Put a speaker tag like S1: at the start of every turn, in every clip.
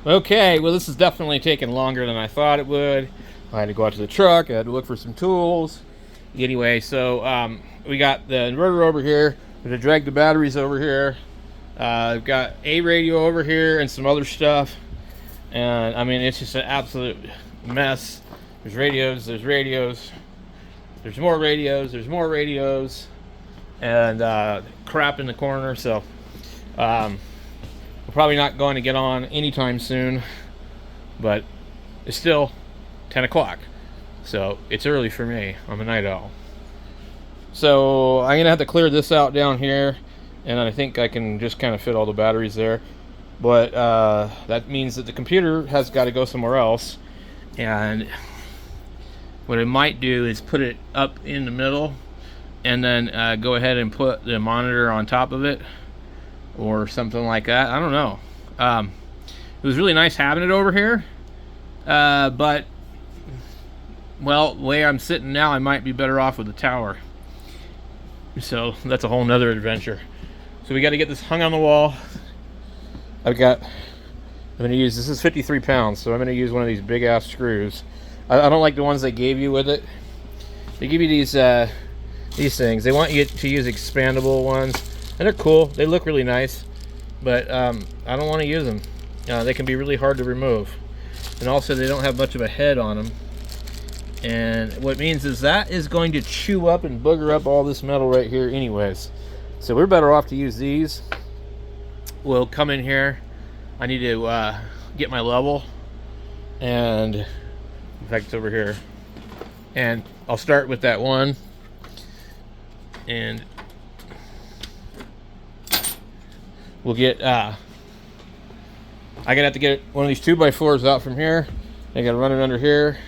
S1: Okay, well, this is definitely taking longer than I thought it would. I had to go out to the truck. I had to look for some tools. Anyway, so we got the inverter over here. We're gonna drag the batteries over here. I've got a radio over here and some other stuff. And I mean, it's just an absolute mess. There's radios, there's radios, there's more radios, there's more radios, and crap in the corner. So we're probably not going to get on anytime soon, but it's still 10 o'clock. So it's early for me. I'm a night owl. So I'm going to have to clear this out down here, and I think I can just kind of fit all the batteries there. But that means that the computer has got to go somewhere else. And what I might do is put it up in the middle and then go ahead and put the monitor on top of it or something like that. I don't know. It was really nice having it over here. But, well, the way I'm sitting now, I might be better off with the tower. So that's a whole nother adventure. So we got to get this hung on the wall. I'm going to use, this is 53 pounds, so I'm going to use one of these big ass screws. I don't like the ones they gave you with it. They give you these things. They want you to use expandable ones, and they're cool. They look really nice, but I don't want to use them. They can be really hard to remove, and also they don't have much of a head on them. And what it means is that is going to chew up and booger up all this metal right here anyways. So we're better off to use these. We'll come in here. I need to get my level, and in fact it's over here. And I'll start with that one, and we'll get I'm gonna have to get one of these 2x4s out from here. I gotta run it under here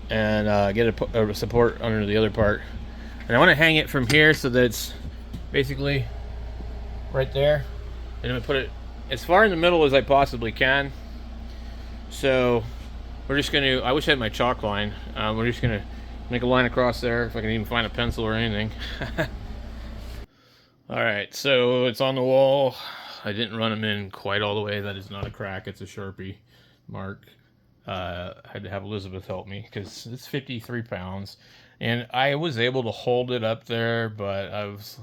S1: and get a support under the other part. And I want to hang it from here so that it's basically right there. And I'm gonna put it as far in the middle as I possibly can. So we're just gonna, I wish I had my chalk line. We're just gonna make a line across there, if I can even find a pencil or anything. Alright, so it's on the wall. I didn't run them in quite all the way. That is not a crack, it's a Sharpie mark. I had to have Elizabeth help me because it's 53 pounds. And I was able to hold it up there, but I was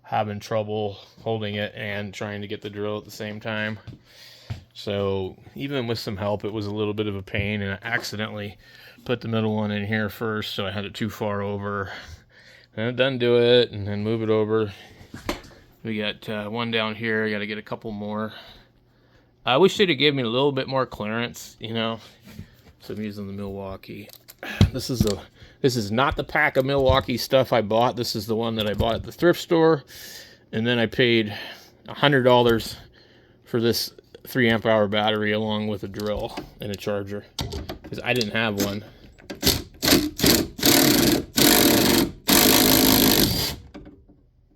S1: having trouble holding it and trying to get the drill at the same time. So even with some help, it was a little bit of a pain, and I accidentally put the middle one in here first, so I had it too far over. And I undo it and then move it over. We got one down here. I got to get a couple more. I wish they'd have given me a little bit more clearance, you know. So I'm using the Milwaukee. This is not the pack of Milwaukee stuff I bought. This is the one that I bought at the thrift store, and then I paid $100 for this 3 amp hour battery along with a drill and a charger because I didn't have one.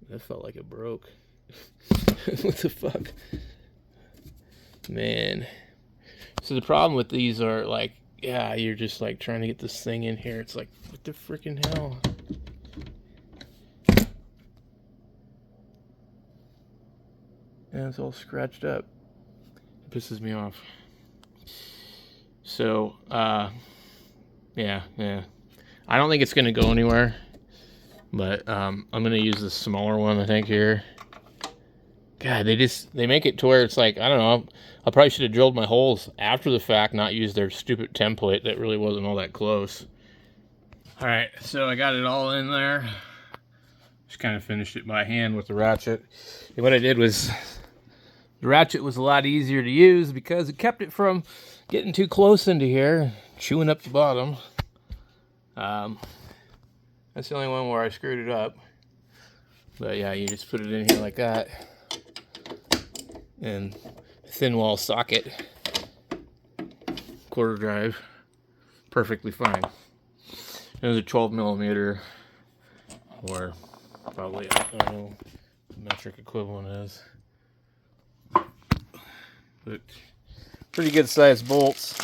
S1: That felt like it broke. What the fuck? Man. So the problem with these are like, yeah, you're just like trying to get this thing in here. It's like, what the freaking hell? And it's all scratched up. It pisses me off. So, yeah. I don't think it's going to go anywhere. But I'm going to use the smaller one, I think, here. God, they make it to where it's like, I don't know. I probably should have drilled my holes after the fact, not use their stupid template that really wasn't all that close. Alright, so I got it all in there. Just kind of finished it by hand with the ratchet. And what I did was, the ratchet was a lot easier to use because it kept it from getting too close into here, chewing up the bottom. That's the only one where I screwed it up. But yeah, you just put it in here like that. And thin wall socket. Quarter drive. Perfectly fine. There's a 12 millimeter. Or probably, I don't know what the metric equivalent is. But pretty good sized bolts.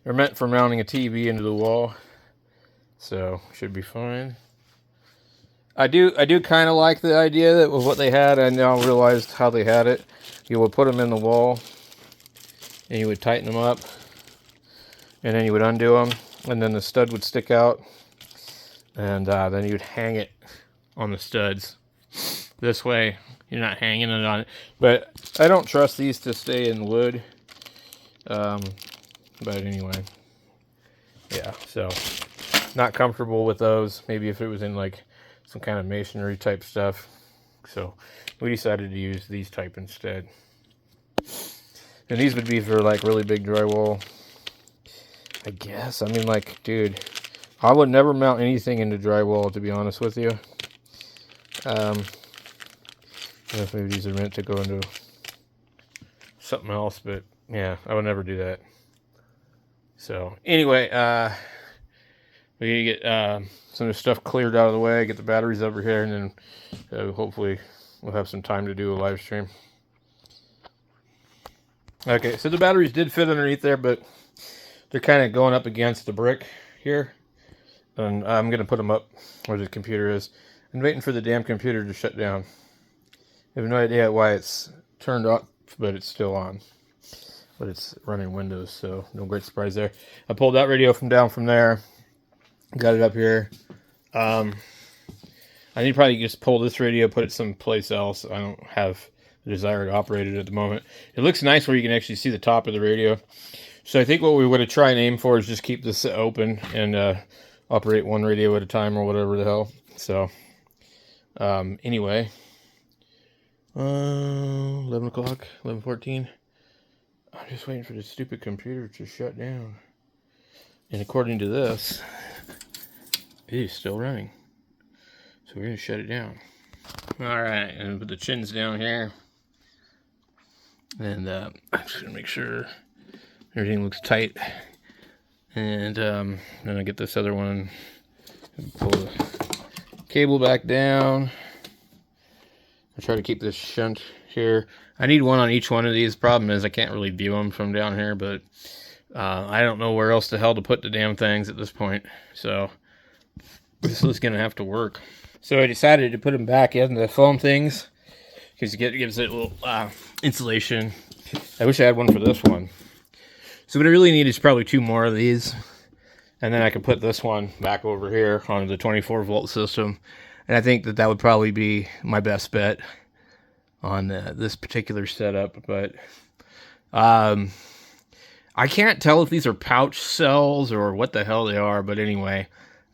S1: They're meant for mounting a TV into the wall. So, should be fine. I do kind of like the idea that with what they had. I now realized how they had it. You will put them in the wall, and you would tighten them up, and then you would undo them, and then the stud would stick out, and then you'd hang it on the studs. This way, you're not hanging it on it. But I don't trust these to stay in wood. But anyway, yeah, so not comfortable with those. Maybe if it was in like some kind of masonry type stuff. So we decided to use these type instead. And these would be for like really big drywall, I guess. I mean, like, dude, I would never mount anything into drywall, to be honest with you. I don't know if maybe these are meant to go into something else, but yeah, I would never do that. So anyway, we need to get some of the stuff cleared out of the way, get the batteries over here, and then hopefully we'll have some time to do a live stream. Okay, so the batteries did fit underneath there, but they're kind of going up against the brick here. And I'm going to put them up where the computer is. I'm waiting for the damn computer to shut down. I have no idea why it's turned off, but it's still on. But it's running Windows, so no great surprise there. I pulled that radio from down from there. Got it up here. I need to probably just pull this radio, put it someplace else. I don't have the desire to operate it at the moment. It looks nice where you can actually see the top of the radio. So I think what we want to try and aim for is just keep this open and operate one radio at a time or whatever the hell. So anyway, 11 o'clock, 11:14. I'm just waiting for the stupid computer to shut down. And according to this, it is still running. So we're going to shut it down. Alright, and put the chins down here. And I'm just going to make sure everything looks tight. And then I get this other one. Pull the cable back down. I try to keep this shunt here. I need one on each one of these. Problem is I can't really view them from down here, but I don't know where else the hell to put the damn things at this point. So this is going to have to work. So I decided to put them back in the foam things because it gives it a little insulation. I wish I had one for this one. So what I really need is probably 2 more of these. And then I can put this one back over here on the 24-volt system. And I think that that would probably be my best bet on this particular setup. But I can't tell if these are pouch cells or what the hell they are. But anyway,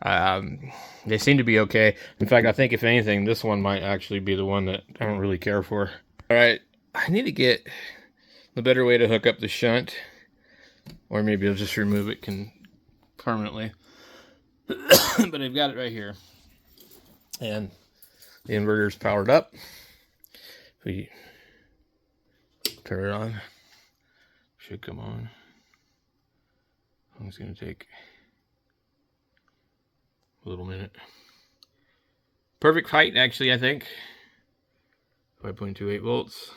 S1: they seem to be okay. In fact, I think if anything, this one might actually be the one that I don't really care for. All right, I need to get the better way to hook up the shunt. Or maybe I'll just remove it permanently. But I've got it right here. And the inverter's powered up. If we turn it on, should come on. It's going to take a little minute. Perfect height, actually, I think. 5.28 volts.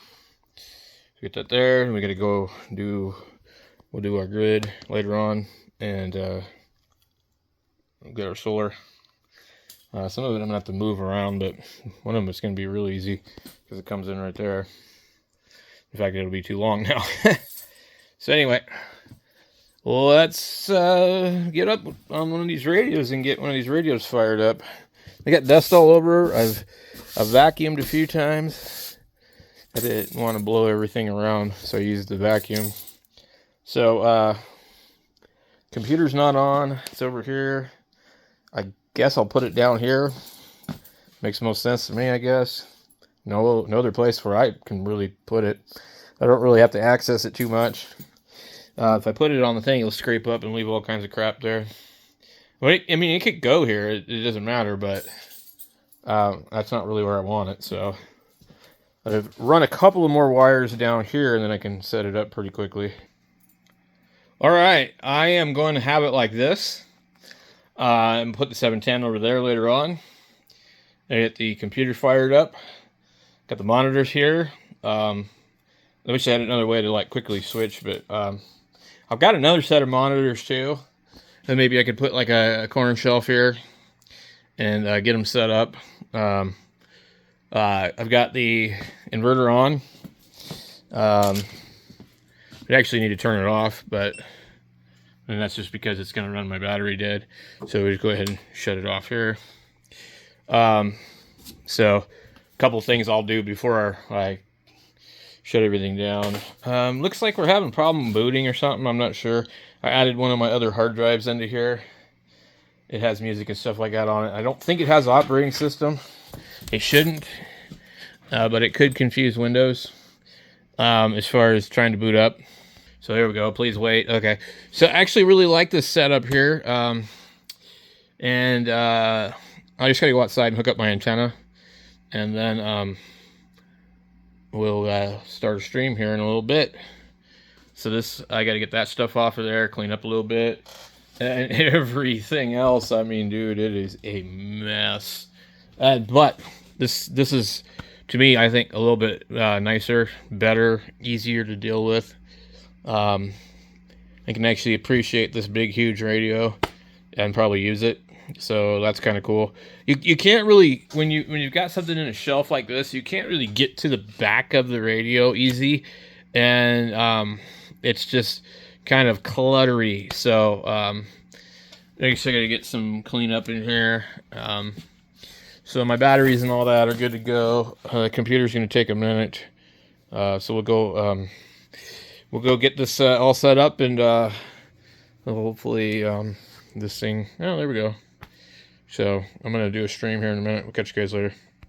S1: Get that there, and we got to go we'll do our grid later on, and we'll get our solar. Some of it I'm going to have to move around, but one of them is going to be real easy because it comes in right there. In fact, it'll be too long now. So anyway, let's get up on one of these radios and get one of these radios fired up. I got dust all over. I've vacuumed a few times. I didn't want to blow everything around, so I used the vacuum. So, computer's not on. It's over here. I guess I'll put it down here. Makes most sense to me, I guess. No other place where I can really put it. I don't really have to access it too much. If I put it on the thing, it'll scrape up and leave all kinds of crap there. Well, I mean, it could go here. It doesn't matter, but that's not really where I want it. So I've run a couple of more wires down here, and then I can set it up pretty quickly. All right, I am going to have it like this. And put the 710 over there later on. I get the computer fired up. Got the monitors here. I wish I had another way to like quickly switch, but I've got another set of monitors too. And maybe I could put like a corner shelf here and get them set up. I've got the inverter on. I actually need to turn it off, but and that's just because it's going to run my battery dead. So we just go ahead and shut it off here. So a couple things I'll do before I shut everything down. Looks like we're having a problem booting or something. I'm not sure. I added one of my other hard drives into here. It has music and stuff like that on it. I don't think it has an operating system. It shouldn't, but it could confuse Windows as far as trying to boot up. So here we go. Please wait. Okay. So I actually really like this setup here. And I just got to go outside and hook up my antenna. And then we'll start a stream here in a little bit. So this, I got to get that stuff off of there, clean up a little bit. And everything else, I mean, dude, it is a mess. But this is, to me, I think, a little bit nicer, better, easier to deal with. I can actually appreciate this big, huge radio and probably use it. So that's kind of cool. You can't really, when you've got something in a shelf like this, you can't really get to the back of the radio easy, and it's just kind of cluttery. So I guess I got to get some cleanup in here. So my batteries and all that are good to go. The computer's going to take a minute, so we'll go get this all set up, and hopefully this thing. Oh, there we go. So I'm going to do a stream here in a minute. We'll catch you guys later.